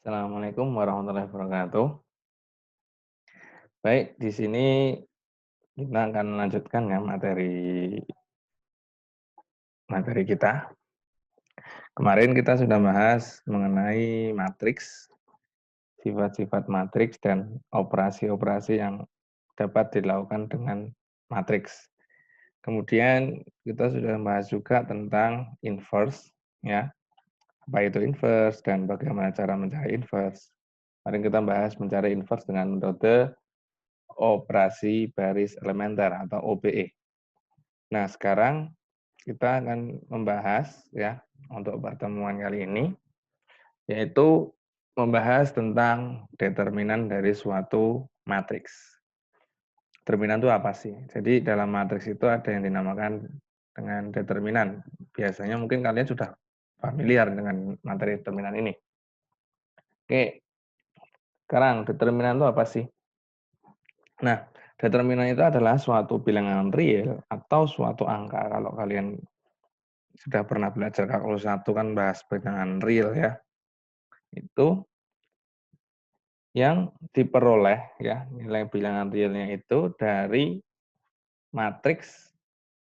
Assalamualaikum warahmatullahi wabarakatuh. Baik, di sini kita akan melanjutkan ya materi materi kita. Kemarin kita sudah bahas mengenai matriks, sifat-sifat matriks dan operasi-operasi yang dapat dilakukan dengan matriks. Kemudian kita sudah bahas juga tentang inverse ya, apa itu inverse dan bagaimana cara mencari inverse. Kemarin kita bahas mencari inverse dengan metode operasi baris elementer atau OBE. Nah, sekarang kita akan membahas ya untuk pertemuan kali ini yaitu membahas tentang determinan dari suatu matriks. Determinan itu apa sih? Jadi dalam matriks itu ada yang dinamakan dengan determinan. Biasanya mungkin kalian sudah familiar dengan materi determinan ini. Oke, sekarang determinan itu apa sih? Nah, determinan itu adalah suatu bilangan real atau suatu angka. Kalau kalian sudah pernah belajar kalkulus 1 kan bahas bilangan real ya. Itu yang diperoleh ya, nilai bilangan realnya itu dari matriks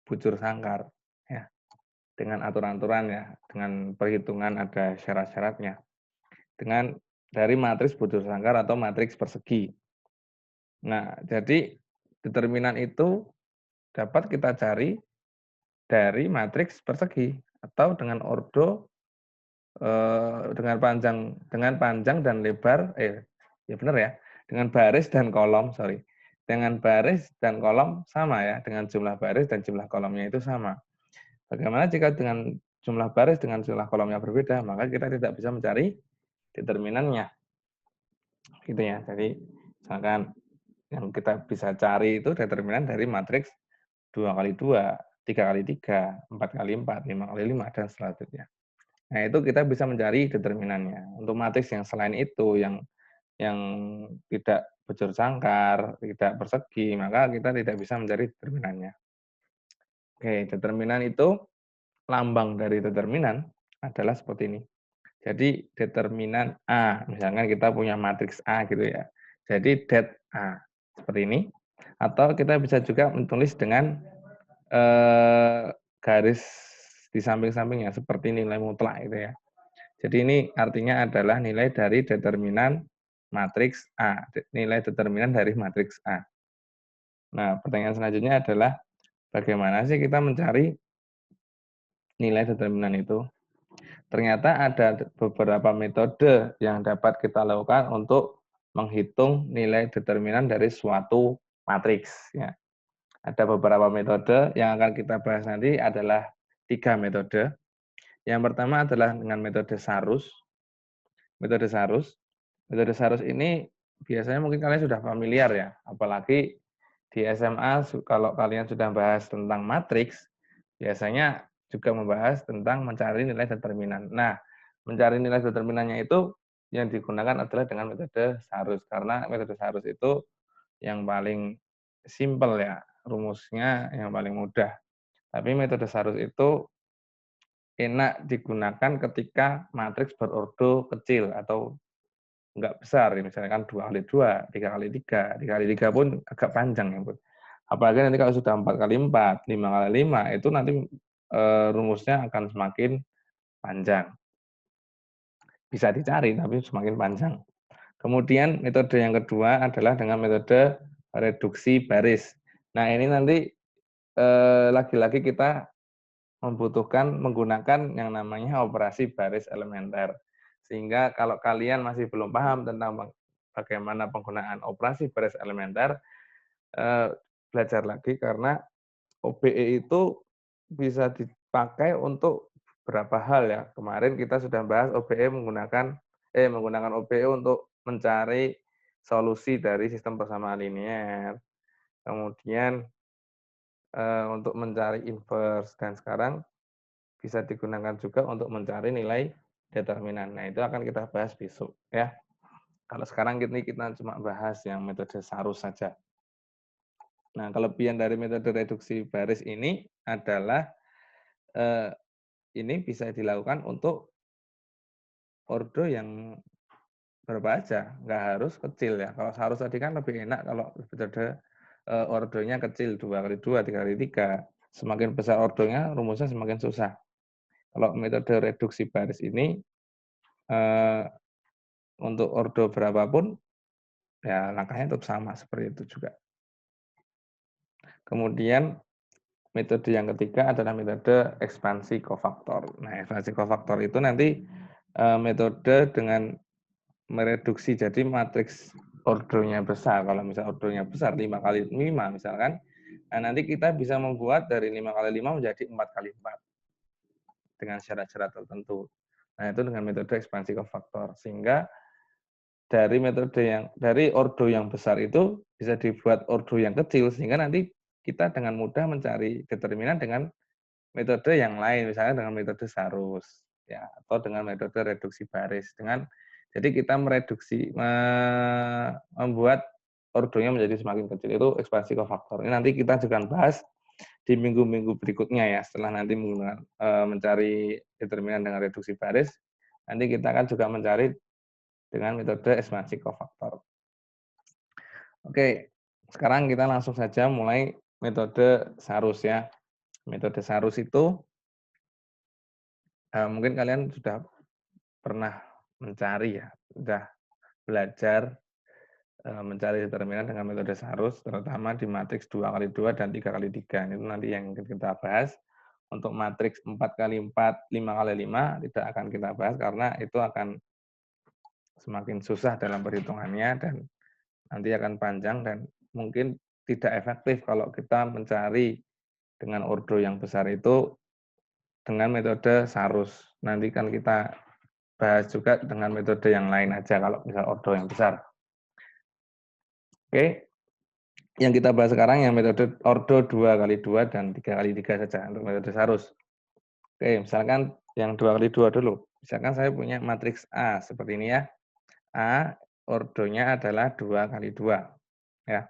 bujur sangkar ya, dengan aturan-aturan ya, dengan perhitungan ada syarat-syaratnya. Dengan dari matriks bujur sangkar atau matriks persegi. Nah, jadi determinan itu dapat kita cari dari matriks persegi atau dengan ordo dengan panjang dan lebar ya benar ya, dengan baris dan kolom, sorry. Dengan baris dan kolom sama ya, dengan jumlah baris dan jumlah kolomnya itu sama. Bagaimana jika dengan jumlah baris dengan jumlah kolomnya berbeda, maka kita tidak bisa mencari determinannya. Gitu ya. Jadi misalkan yang kita bisa cari itu determinan dari matriks 2 kali 2, 3 kali 3, 4 kali 4, 5 kali 5, dan selanjutnya. Nah, itu kita bisa mencari determinannya. Untuk matriks yang selain itu, yang tidak bujur sangkar, tidak persegi, maka kita tidak bisa mencari determinannya. Oke, determinan itu, lambang dari determinan adalah seperti ini. Jadi determinan A, misalkan kita punya matriks A gitu ya. Jadi det A, seperti ini. Atau kita bisa juga menulis dengan garis di samping-sampingnya, seperti nilai mutlak gitu ya. Jadi ini artinya adalah nilai dari determinan matriks A, nilai determinan dari matriks A. Nah, pertanyaan selanjutnya adalah bagaimana sih kita mencari nilai determinan itu? Ternyata ada beberapa metode yang dapat kita lakukan untuk menghitung nilai determinan dari suatu matriks. Ya. Ada beberapa metode yang akan kita bahas nanti adalah 3 metode. Yang pertama adalah dengan metode Sarus. Metode Sarus. Metode Sarus ini biasanya mungkin kalian sudah familiar ya, apalagi di SMA kalau kalian sudah bahas tentang matriks, biasanya juga membahas tentang mencari nilai determinan. Nah, mencari nilai determinannya itu yang digunakan adalah dengan metode Sarus, karena metode Sarus itu yang paling simpel ya, rumusnya yang paling mudah. Tapi metode Sarus itu enak digunakan ketika matriks berordo kecil atau enggak besar, misalkan 2 kali 2, 3 kali 3, 3 kali 3 pun agak panjang ya, Bun. Apalagi nanti kalau sudah 4 kali 4, 5 kali 5, itu nanti rumusnya akan semakin panjang. Bisa dicari, tapi semakin panjang. Kemudian metode yang kedua adalah dengan metode reduksi baris. Nah, ini nanti lagi-lagi kita membutuhkan menggunakan yang namanya operasi baris elementer. Sehingga kalau kalian masih belum paham tentang bagaimana penggunaan operasi baris elementer, eh, belajar lagi karena OBE itu bisa dipakai untuk beberapa hal ya. Kemarin kita sudah bahas OBE menggunakan OBE untuk mencari solusi dari sistem persamaan linear. Kemudian untuk mencari inverse, dan sekarang bisa digunakan juga untuk mencari nilai determinan. Nah, itu akan kita bahas besok ya. Kalau sekarang ini kita cuma bahas yang metode Sarus saja. Nah, kelebihan dari metode reduksi baris ini adalah eh, ini bisa dilakukan untuk ordo yang berapa aja, nggak harus kecil ya. Kalau sarus tadi kan lebih enak kalau metode ordonya kecil 2 kali 2 3 kali 3. Semakin besar ordonya, rumusnya semakin susah. Kalau metode reduksi baris ini eh, untuk ordo berapapun ya langkahnya tetap sama seperti itu juga. Kemudian metode yang ketiga adalah metode ekspansi kofaktor. Nah, ekspansi kofaktor itu nanti metode dengan mereduksi jadi matriks ordonya besar. Kalau misal ordonya besar 5 kali 5 misalkan, nah nanti kita bisa membuat dari 5 kali 5 menjadi 4 kali 4 dengan syarat-syarat tertentu. Nah, itu dengan metode ekspansi kofaktor. Sehingga dari ordo yang besar itu bisa dibuat ordo yang kecil sehingga nanti kita dengan mudah mencari determinan dengan metode yang lain, misalnya dengan metode Sarus ya, atau dengan metode reduksi baris. Jadi kita membuat ordonya menjadi semakin kecil, itu ekspansi kofaktor. Ini nanti kita juga bahas di minggu-minggu berikutnya ya, setelah nanti menggunakan mencari determinan dengan reduksi baris, nanti kita akan juga mencari dengan metode ekspansi kofaktor. Oke, sekarang kita langsung saja mulai metode Sarus ya. Metode Sarus itu mungkin kalian sudah pernah mencari ya, sudah belajar mencari determinan dengan metode Sarus, terutama di matriks 2 kali 2 dan 3 kali 3. Itu nanti yang kita bahas. Untuk matriks 4 kali 4, 5 kali 5 tidak akan kita bahas karena itu akan semakin susah dalam perhitungannya dan nanti akan panjang dan mungkin tidak efektif kalau kita mencari dengan ordo yang besar itu dengan metode Sarus. Nanti kan kita bahas juga dengan metode yang lain aja kalau misal ordo yang besar. Oke, yang kita bahas sekarang yang metode ordo 2 kali 2 dan 3 kali 3 saja untuk metode Sarus. Oke, misalkan yang 2 kali 2 dulu. Misalkan saya punya matriks A seperti ini ya. A ordonya adalah 2 kali 2. Ya,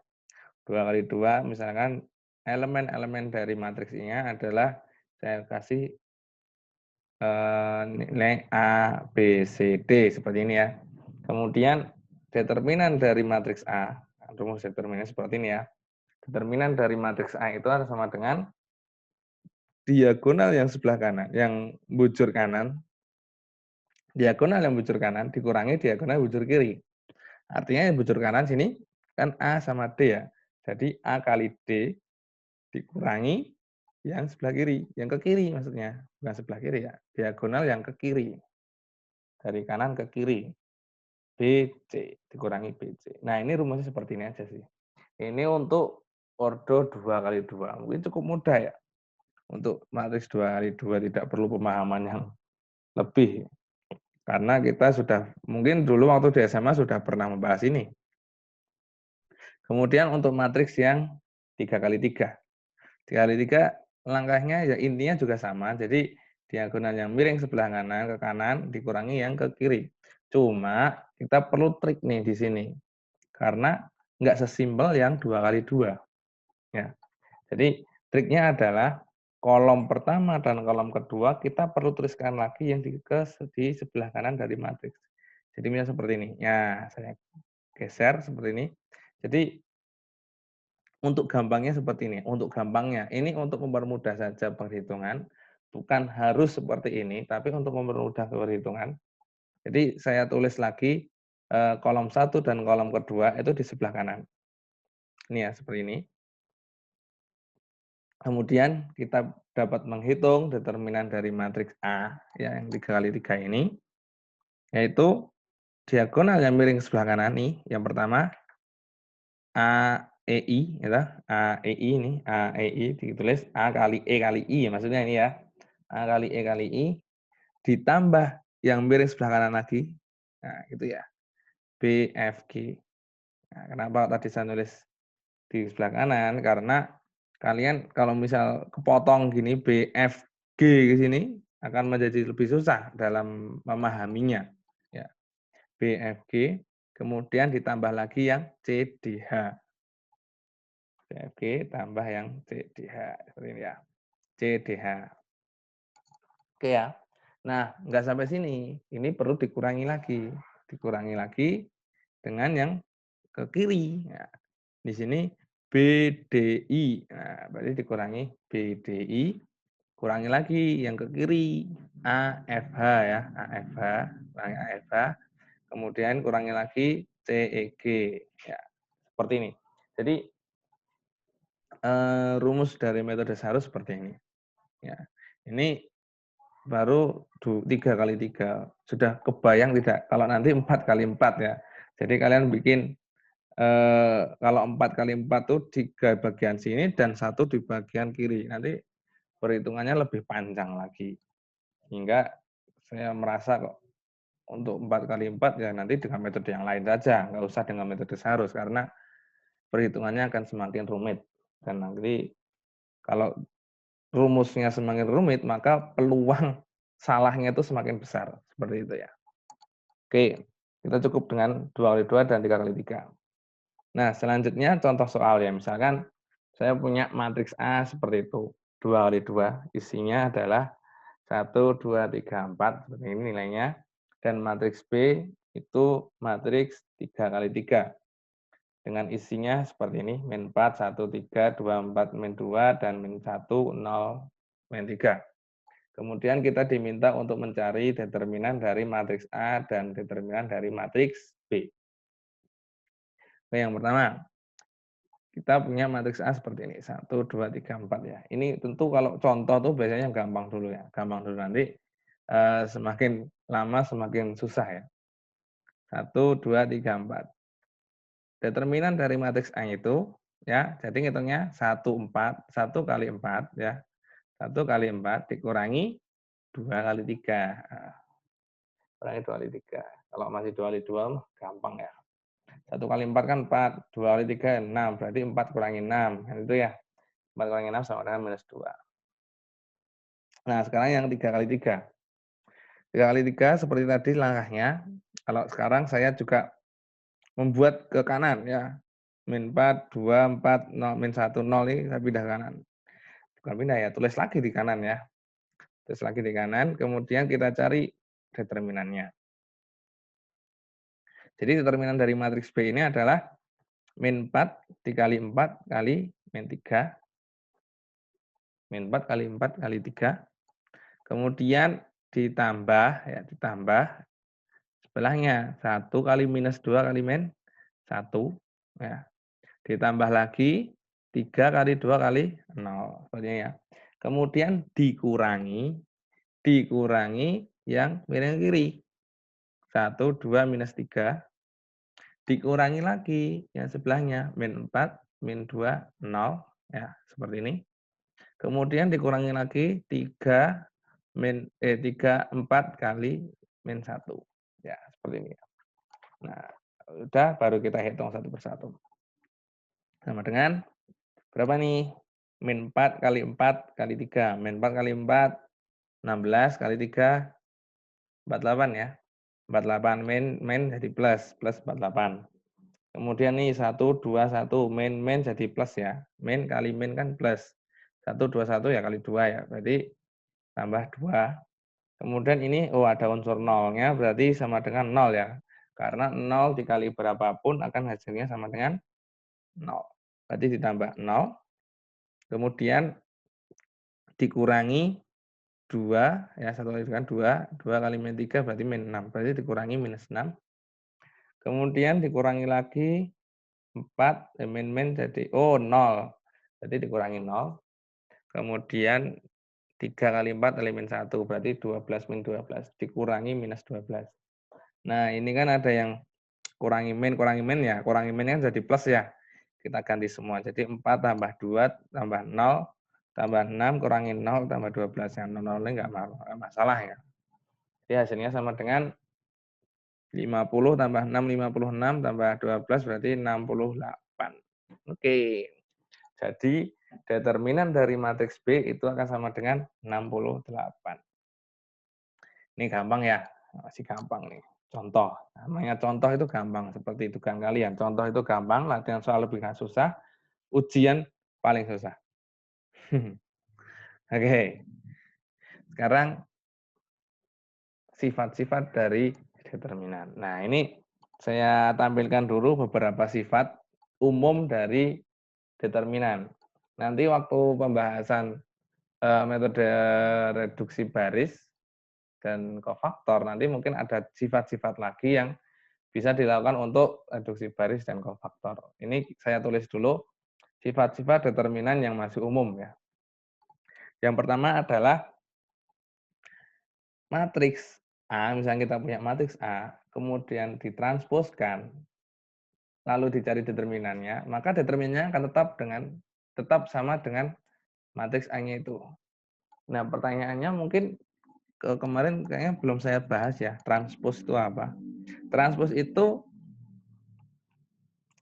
2 kali 2 misalkan elemen-elemen dari matriksnya adalah saya kasih nilai A, B, C, D seperti ini ya. Kemudian determinan dari matriks A, rumus determinan seperti ini ya. Determinan dari matriks A itu harus sama dengan diagonal yang sebelah kanan, yang bujur kanan, diagonal yang bujur kanan dikurangi diagonal bujur kiri. Artinya yang bujur kanan sini kan A sama D ya. Jadi A kali D dikurangi yang sebelah kiri, yang ke kiri maksudnya, bukan sebelah kiri ya, diagonal yang ke kiri, dari kanan ke kiri, BC dikurangi BC. Nah ini rumusnya seperti ini aja sih. Ini untuk ordo 2 kali 2, mungkin cukup mudah ya. Untuk matriks 2 kali 2 tidak perlu pemahaman yang lebih, karena kita sudah, mungkin dulu waktu di SMA sudah pernah membahas ini. Kemudian untuk matriks yang 3 kali 3. 3 kali 3 langkahnya ya intinya juga sama. Jadi diagonal yang miring sebelah kanan ke kanan dikurangi yang ke kiri. Cuma kita perlu trik nih di sini. Karena nggak sesimpel yang 2 kali 2. Ya. Jadi triknya adalah kolom pertama dan kolom kedua kita perlu tuliskan lagi yang di sebelah kanan dari matriks. Jadi misalnya seperti ini. Ya, saya geser seperti ini. Jadi untuk gampangnya seperti ini, untuk gampangnya. Ini untuk mempermudah saja perhitungan, bukan harus seperti ini, tapi untuk mempermudah perhitungan. Jadi saya tulis lagi kolom 1 dan kolom kedua itu di sebelah kanan. Ini ya, seperti ini. Kemudian kita dapat menghitung determinan dari matriks A ya, yang 3 kali 3 ini, yaitu diagonal yang miring sebelah kanan nih, yang pertama AEI ya, AEI ini, AEI ditulis A kali E kali I ya, maksudnya ini ya. A kali E kali I ditambah yang miring sebelah kanan lagi. Nah, itu ya. BFG. Nah, kenapa tadi saya nulis di sebelah kanan? Karena kalian kalau misal kepotong gini BFG ke sini akan menjadi lebih susah dalam memahaminya. Ya. BFG kemudian ditambah lagi yang CDH. CFG tambah yang CDH seperti ini ya. CDH. Oke ya. Nah, nggak sampai sini. Ini perlu dikurangi lagi. dikurangi lagi dengan yang ke kiri. Nah, di sini BDI. Nah, berarti dikurangi BDI, kurangi lagi yang ke kiri AFH ya, AFH, kurangi AFH, kemudian kurangi lagi CEG. Ya, seperti ini. Jadi rumus dari metode Sarus seperti ini. Ya, ini baru 3 kali 3. Sudah kebayang tidak? Kalau nanti 4 kali 4 ya. Jadi kalian bikin kalau 4 kali 4 tuh 3 bagian sini dan 1 di bagian kiri. Nanti perhitungannya lebih panjang lagi. Hingga saya merasa kok untuk 4 kali 4 ya nanti dengan metode yang lain saja. Nggak usah dengan metode Sarus karena perhitungannya akan semakin rumit. Dan nanti kalau rumusnya semakin rumit, maka peluang salahnya itu semakin besar. Seperti itu ya. Oke, kita cukup dengan 2 kali 2 dan 3 kali 3. Nah, selanjutnya contoh soal ya. Misalkan saya punya matriks A seperti itu. 2 kali 2, isinya adalah 1, 2, 3, 4. Seperti ini nilainya. Dan matriks B itu matriks 3 kali 3. Dengan isinya seperti ini. Min 4, 1, 3, 2, 4, min 2, dan min 1, 0, min 3. Kemudian kita diminta untuk mencari determinan dari matriks A dan determinan dari matriks B. Oke, yang pertama, kita punya matriks A seperti ini, 1, 2, 3, 4 ya. Ini tentu kalau contoh tuh biasanya gampang dulu ya, gampang dulu nanti semakin lama semakin susah ya. 1, 2, 3, 4. Determinan dari matriks A itu ya, jadi ngitungnya 1, 4, 1 kali 4 ya. 1 kali 4 dikurangi 2 kali 3. Nah, kurangi 2 kali 3. Kalau masih 2 kali 2 mah gampang ya. 1 kali 4 kan 4, 2 kali 3 6, berarti 4 kurangi 6. Kan itu ya. 4 kurangi 6 sama dengan minus 2. Nah, sekarang yang 3 kali 3. 3 kali 3 seperti tadi langkahnya. Kalau sekarang saya juga membuat ke kanan ya. Min 4, 2, 4, 0, min 1, 0 ini saya pindah ke kanan. Bukan pindah ya, tulis lagi di kanan ya. Tulis lagi di kanan, kemudian kita cari determinannya. Jadi determinan dari matriks B ini adalah min 4 dikali 4 kali min 3. Min 4 kali 4 kali 3. Kemudian ditambah ya, ditambah sebelahnya 1 kali minus 2 kali min 1 ya. Ditambah lagi 3 kali 2 kali 0 sepertinya ya. Kemudian dikurangi yang miring kiri. 1, 2, minus 3. Dikurangi lagi yang sebelahnya, min 4, min 2, 0. Ya, seperti ini. Kemudian dikurangi lagi 3, 4 kali min 1. Ya, seperti ini. Nah, udah baru kita hitung satu persatu. Sama dengan berapa nih? Min 4 kali 4 kali 3. Min 4 kali 4, 16 kali 3, 48 ya. 48 min jadi plus 48. Kemudian nih 1, 2, 1, min jadi plus ya. Min kali min kan plus. 1, 2, 1 ya kali 2 ya. Berarti tambah 2. Kemudian ini, oh ada unsur nolnya, berarti sama dengan 0 ya. Karena 0 dikali berapapun akan hasilnya sama dengan 0. Berarti ditambah 0. Kemudian dikurangi 2, ya 1 kali kan 2. 2 kali min 3 berarti min 6. Berarti dikurangi minus 6. Kemudian dikurangi lagi 4, min jadi, oh 0. Berarti dikurangi 0. Kemudian 3 kali 4 kali min 1, berarti 12 min 12. Dikurangi minus 12. Nah, ini kan ada yang kurangi min ya. Kurangi min kan jadi plus ya. Kita ganti semua. Jadi 4 tambah 2 tambah 0 tambah 6 kurangi 0 tambah 12. Yang 0 ini enggak masalah ya. Jadi hasilnya sama dengan 50 tambah 6, 56 tambah 12 berarti 68. Oke. Jadi determinan dari matriks B itu akan sama dengan 68. Ini gampang ya, masih gampang nih. Contoh, namanya contoh itu gampang, seperti itu kan kalian. Contoh itu gampang, latihan soal lebih nggak susah, ujian paling susah. Oke, sekarang sifat-sifat dari determinan. Nah, ini saya tampilkan dulu beberapa sifat umum dari determinan. Nanti waktu pembahasan metode reduksi baris dan kofaktor, nanti mungkin ada sifat-sifat lagi yang bisa dilakukan untuk reduksi baris dan kofaktor. Ini saya tulis dulu sifat-sifat determinan yang masih umum ya. Yang pertama adalah matriks A, misalnya kita punya matriks A, kemudian ditransposkan, lalu dicari determinannya, maka determinannya akan tetap sama dengan matriks A-nya itu. Nah, pertanyaannya mungkin kemarin kayaknya belum saya bahas ya, transpos itu apa? Transpos itu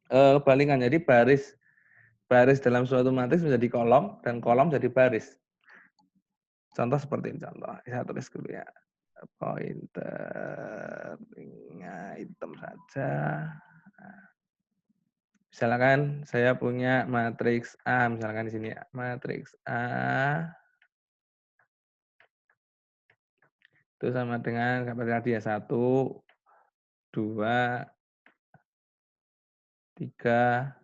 kebalikan, jadi baris dalam suatu matriks menjadi kolom dan kolom jadi baris. Contoh seperti ini contoh. Saya tulis dulu ya. Pointernya item saja. Misalkan saya punya matriks A, misalkan di sini ya. Matriks A itu sama dengan tadi ya 1, 2, 3,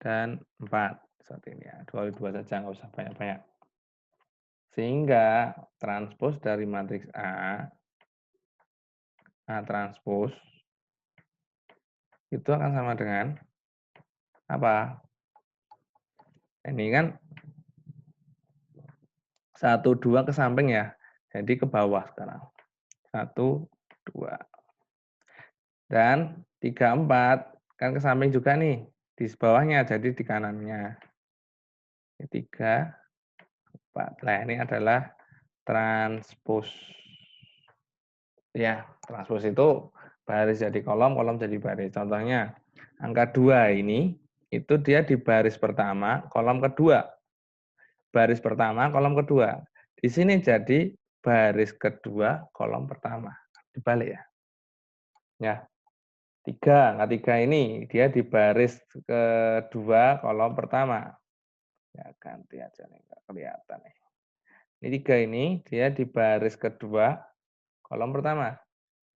dan 4. Seperti ini ya. 2 saja, nggak usah banyak-banyak. Sehingga transpos dari matriks A transpos itu akan sama dengan apa? Ini kan 1, 2 ke samping ya. Jadi ke bawah sekarang. 1, 2. Dan 3, 4 kan ke samping juga nih. Di bawahnya, jadi di kanannya. 3, 4. Nah, ini adalah transpos. Ya, transpos itu baris jadi kolom, kolom jadi baris. Contohnya, angka 2 ini, itu dia di baris pertama, kolom kedua. Baris pertama, kolom kedua. Di sini jadi baris kedua, kolom pertama. Dibalik ya. Ya, 3. Angka 3 ini, dia di baris kedua, kolom pertama. Ya, ganti aja nih, nggak kelihatan nih. Ini 3 ini, dia di baris kedua, kolom pertama.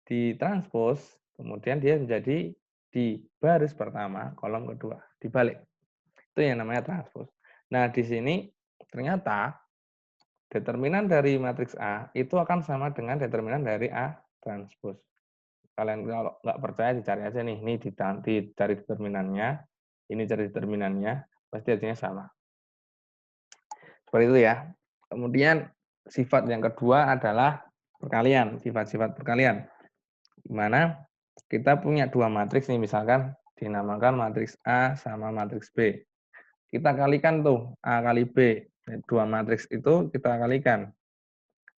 Ditranspos, kemudian dia menjadi di baris pertama, kolom kedua, dibalik. Itu yang namanya transpos. Nah, di sini ternyata determinan dari matriks A itu akan sama dengan determinan dari A transpos. Kalian kalau nggak percaya dicari aja nih, ini dicari determinannya, ini cari determinannya, pasti hasilnya sama. Seperti itu ya. Kemudian sifat yang kedua adalah perkalian, sifat-sifat perkalian. Di mana kita punya dua matriks nih, misalkan dinamakan matriks A sama matriks B. Kita kalikan tuh A kali B. Dua matriks itu kita kalikan.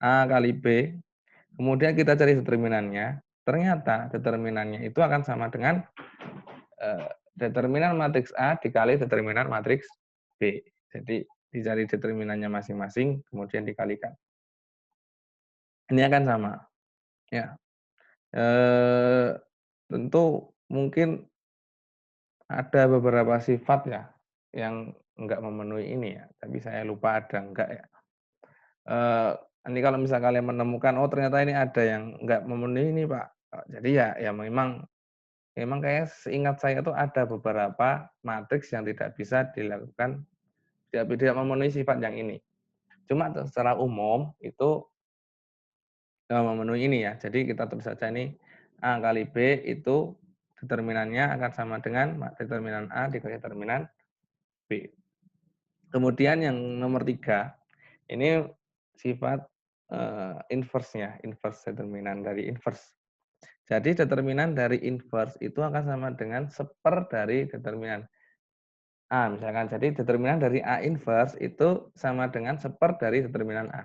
A kali B, kemudian kita cari determinannya. Ternyata determinannya itu akan sama dengan determinan matriks A dikali determinan matriks B. Jadi dicari determinannya masing-masing, kemudian dikalikan. Ini akan sama. Ya, tentu mungkin ada beberapa sifat ya yang enggak memenuhi ini ya, tapi saya lupa ada enggak ya. Nanti kalau misal kalian menemukan, oh ternyata ini ada yang enggak memenuhi ini Pak. Jadi ya memang kayak seingat saya itu ada beberapa matriks yang tidak bisa dilakukan, tidak memenuhi sifat yang ini. Cuma secara umum itu memenuhi ini ya. Jadi kita tulis saja ini A kali B itu determinannya akan sama dengan determinan A dikali determinan B. Kemudian yang nomor 3, ini sifat inverse-nya, inverse determinan dari inverse. Jadi determinan dari inverse itu akan sama dengan seper dari determinan A. Misalkan, jadi determinan dari A inverse itu sama dengan seper dari determinan A.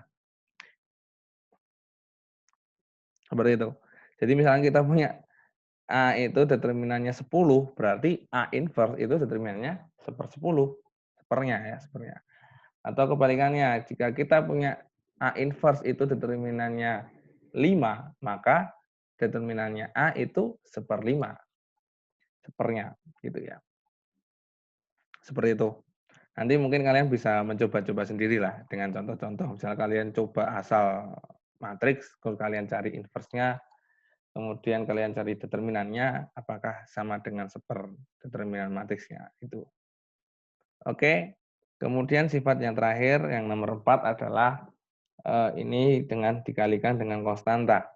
Seperti itu. Jadi misalkan kita punya A itu determinannya 10, berarti A inverse itu determinannya 1/10. Sepernya ya, sepernya. Atau kebalikannya, jika kita punya A inverse itu determinannya 5, maka determinannya A itu 1/5. Sepernya, gitu ya. Seperti itu. Nanti mungkin kalian bisa mencoba-coba sendirilah dengan contoh-contoh. Misal kalian coba asal matriks, kalau kalian cari inverse-nya, Kemudian kalian cari determinannya, apakah sama dengan determinan matriksnya. Itu. Oke. Kemudian sifat yang terakhir, yang nomor 4 adalah ini dengan dikalikan dengan konstanta.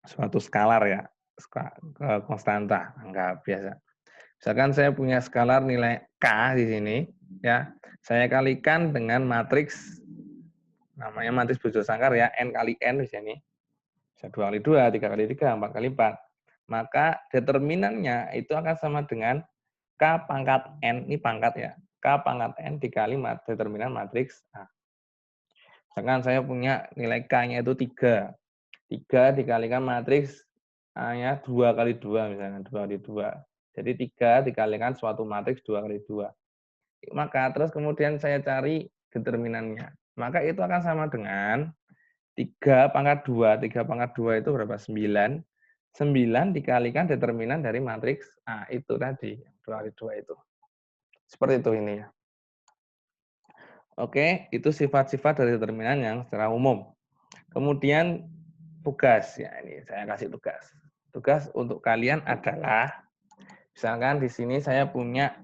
Suatu skalar ya, konstanta, anggap biasa. Misalkan saya punya skalar nilai K di sini, ya, saya kalikan dengan matriks, namanya matriks bujur sangkar ya, N kali N di sini. Bisa 2 kali 2, 3 kali 3, 4 kali 4. Maka determinannya itu akan sama dengan K pangkat N, ini pangkat ya, K pangkat N dikali determinan matriks A. Misalkan saya punya nilai K-nya itu 3. 3 dikalikan matriks A-nya 2 kali 2, misalnya 2 kali 2. Jadi 3 dikalikan suatu matriks 2 kali 2. Maka terus kemudian saya cari determinannya. Maka itu akan sama dengan 3 pangkat 2. 3 pangkat 2 itu berapa? 9. 9 dikalikan determinan dari matriks A itu tadi. 2 kali 2 itu. Seperti itu ini ya. Oke, itu sifat-sifat dari determinan yang secara umum. Kemudian tugas, ya ini saya kasih tugas. Tugas untuk kalian adalah, misalkan di sini saya punya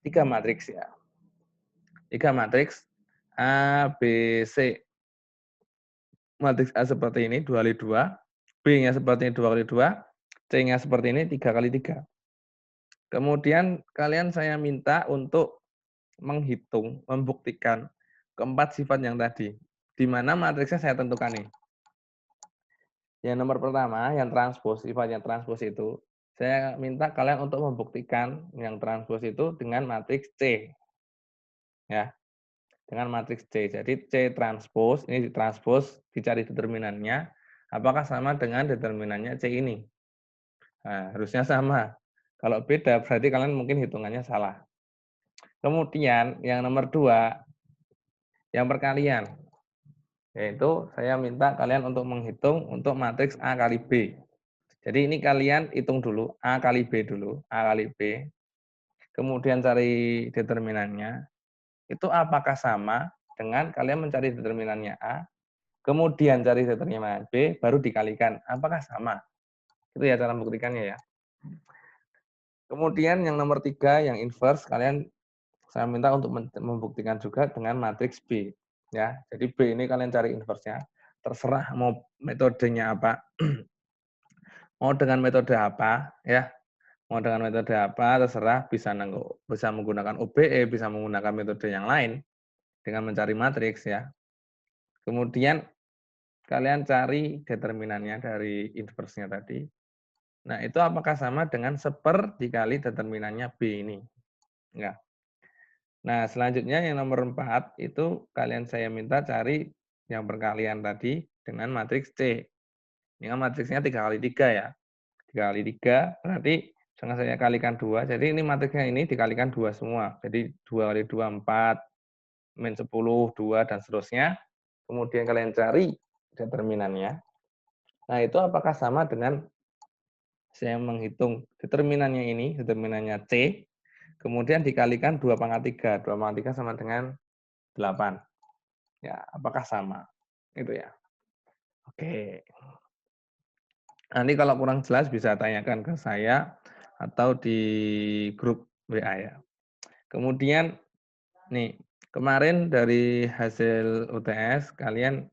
3 matriks ya. 3 matriks A, B, C. Matriks A seperti ini, 2 kali 2. B-nya seperti ini, 2 kali 2. C-nya seperti ini, 3 kali 3. Kemudian kalian saya minta untuk menghitung, membuktikan keempat sifat yang tadi. Di mana matriksnya saya tentukan nih. Yang nomor pertama, yang transpos, sifat yang transpos itu, saya minta kalian untuk membuktikan yang transpos itu dengan matriks C. Ya, dengan matriks C. Jadi C transpos, ini ditranspos, dicari determinannya, apakah sama dengan determinannya C ini? Nah, harusnya sama. Kalau beda, berarti kalian mungkin hitungannya salah. Kemudian, yang nomor 2, yang perkalian. Yaitu saya minta kalian untuk menghitung untuk matriks A kali B. Jadi ini kalian hitung dulu, A kali B dulu, A kali B. Kemudian cari determinannya. Itu apakah sama dengan kalian mencari determinannya A, kemudian cari determinan B, baru dikalikan. Apakah sama? Itu ya cara membuktikannya ya. Kemudian yang nomor 3, yang inverse, kalian saya minta untuk membuktikan juga dengan matriks B. Ya, jadi B ini kalian cari inverse-nya. Terserah mau metodenya apa. Mau dengan metode apa, ya. Mau dengan metode apa, terserah, bisa menggunakan OBE, bisa menggunakan metode yang lain dengan mencari matriks ya. Kemudian kalian cari determinannya dari inverse-nya tadi. Nah, itu apakah sama dengan 1/4 dikali determinannya B ini? Enggak. Nah, selanjutnya yang nomor 4 itu kalian saya minta cari yang perkalian tadi dengan matriks C. Ini kan matriksnya 3 kali 3 ya. 3 kali 3 berarti misalnya saya kalikan 2. Jadi ini matriksnya ini dikalikan 2 semua. Jadi 2 kali 2 4, min 10, 2 dan seterusnya. Kemudian kalian cari determinannya. Nah, itu apakah sama dengan saya menghitung determinannya ini, determinannya C, kemudian dikalikan 2 pangkat 3. 2 pangkat 3 sama dengan 8. Ya, apakah sama? Itu ya. Oke. Nanti kalau kurang jelas bisa tanyakan ke saya atau di grup WA ya. Kemudian nih, kemarin dari hasil UTS kalian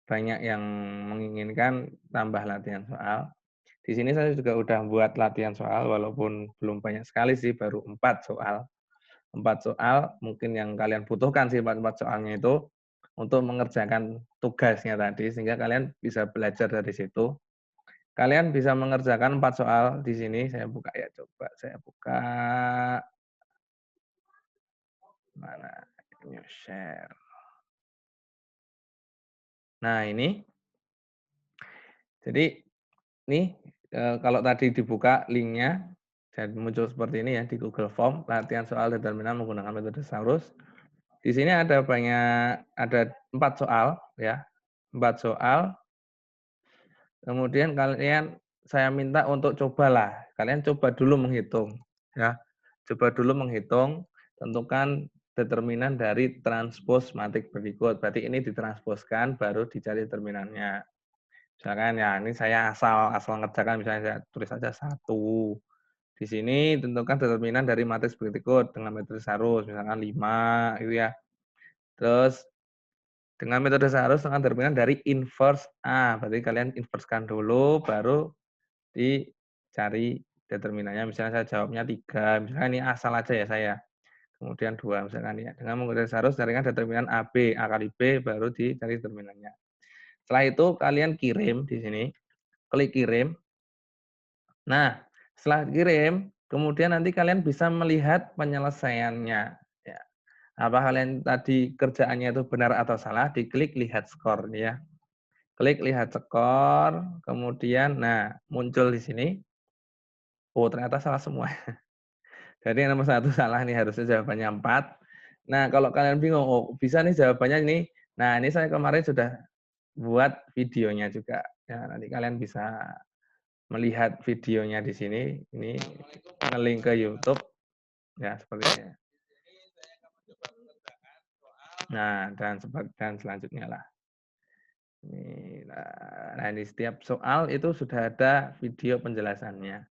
banyak yang menginginkan tambah latihan soal. Di sini saya juga udah buat latihan soal walaupun belum banyak sekali sih, baru 4 soal. 4 soal mungkin yang kalian butuhkan sih 4 soalnya itu untuk mengerjakan tugasnya tadi sehingga kalian bisa belajar dari situ. Kalian bisa mengerjakan 4 soal di sini, saya buka ya, coba saya buka. Mana? New share. Nah, ini. Jadi, nih, kalau tadi dibuka linknya, dan muncul seperti ini ya di Google Form, latihan soal determinan menggunakan metode Saurus. Di sini ada 4 soal, ya. 4 soal. Kemudian kalian saya minta untuk cobalah, kalian coba dulu menghitung, ya. Coba dulu menghitung, tentukan determinan dari transpos matrik berikut. Berarti ini ditransposkan, baru dicari determinannya. Misalkan ya ini saya asal ngerjakan misalnya saya tulis saja 1. Di sini tentukan determinan dari matriks berikut dengan metode Sarus misalkan 5 gitu ya. Terus dengan metode Sarus tentukan determinan dari inverse A, berarti kalian inverse-kan dulu baru dicari determinannya. Misalnya saya jawabnya 3, misalkan ini asal aja ya saya. Kemudian 2 misalkan ya. Dengan menggunakan Sarus carikan determinan AB, A kali B baru dicari determinannya. Setelah itu kalian kirim di sini, klik kirim. Nah, setelah kirim, kemudian nanti kalian bisa melihat penyelesaiannya, ya. Apa kalian tadi kerjaannya itu benar atau salah, diklik lihat skor ya. Klik lihat skor, kemudian nah muncul di sini, oh ternyata salah semua. Jadi yang nomor 1 salah nih, harusnya jawabannya 4. Nah, kalau kalian bingung, oh bisa nih jawabannya ini. Nah, ini saya kemarin sudah buat videonya juga. Ya, nanti kalian bisa melihat videonya di sini. Ini nge-link ke YouTube. Ya, seperti ini. Nah, dan selanjutnya lah. Ini, nah, ini setiap soal itu sudah ada video penjelasannya.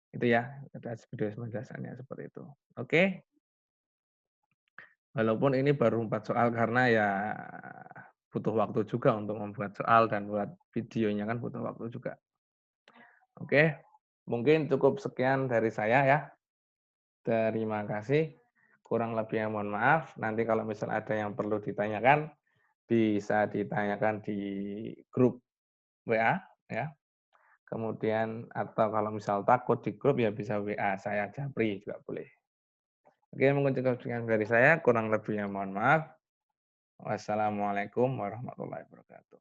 Itu ya, ada video penjelasannya seperti itu. Oke. Walaupun ini baru 4 soal karena ya butuh waktu juga untuk membuat soal dan buat videonya kan butuh waktu juga. Oke, mungkin cukup sekian dari saya ya. Terima kasih. Kurang lebihnya mohon maaf. Nanti kalau misal ada yang perlu ditanyakan, bisa ditanyakan di grup WA ya. Kemudian atau kalau misal takut di grup ya bisa WA saya Japri juga boleh. Oke, mungkin cukup sekian dari saya. Kurang lebihnya mohon maaf. Wassalamualaikum warahmatullahi wabarakatuh.